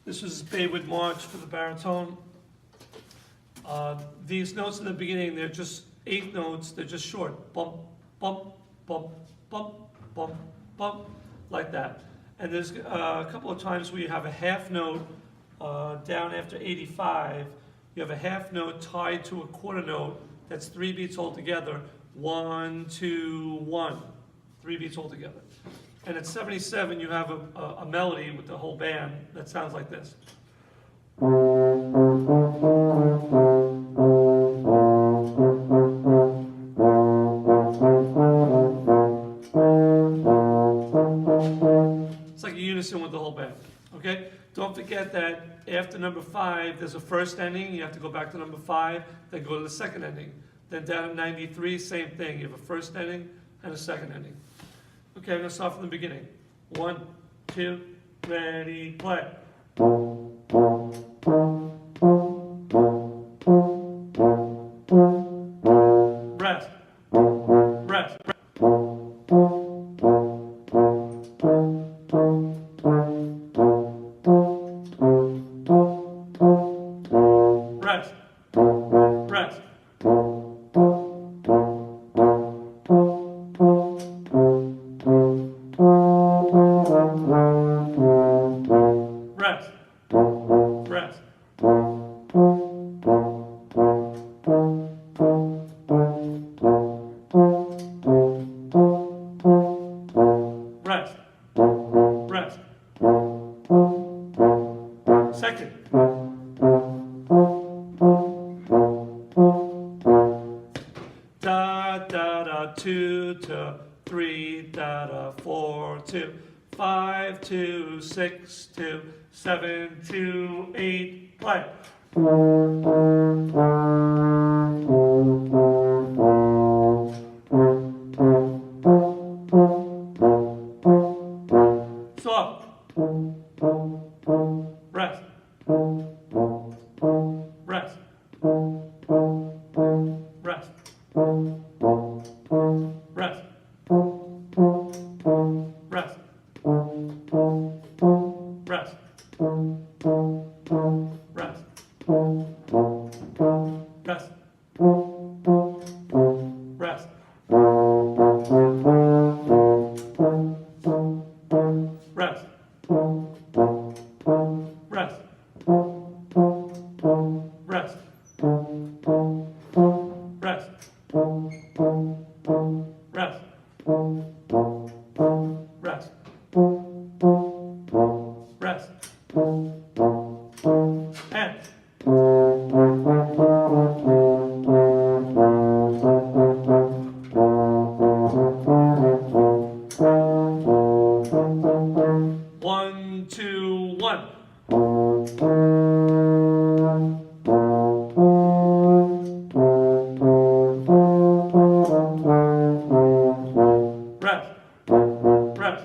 This was Baywood March for the baritone. These notes in the beginning, they're just 8 notes, they're just short. Bump, bump, bump, bump, bump, bump, like that. And there's a couple of times where you have a half note down after 85. You have a half note tied to a quarter note. That's 3 beats altogether. 1, 2, 1. 3 beats altogether. And at 77, you have a melody with the whole band that sounds like this. It's like a unison with the whole band. Okay? Don't forget that after number 5, there's a first ending. You have to go back to number 5, then go to the second ending. Then down at 93, same thing. You have a first ending and a second ending. Okay, I'm going to start from the beginning. 1, 2, ready, play. Rest. Rest. Rest. Rest. Rest. Rest. Rest. Rest. Second. Da da da 2 to 3 da da 4 2 5 2 6 2 7 2 8 play. Soft. Rest. Rest. Rest. Rest. Rest. Rest. Rest. Rest. Rest. Rest. Rest. Rest. Rest. Rest. Rest. Rest. And. One, two, one. Rest. Rest.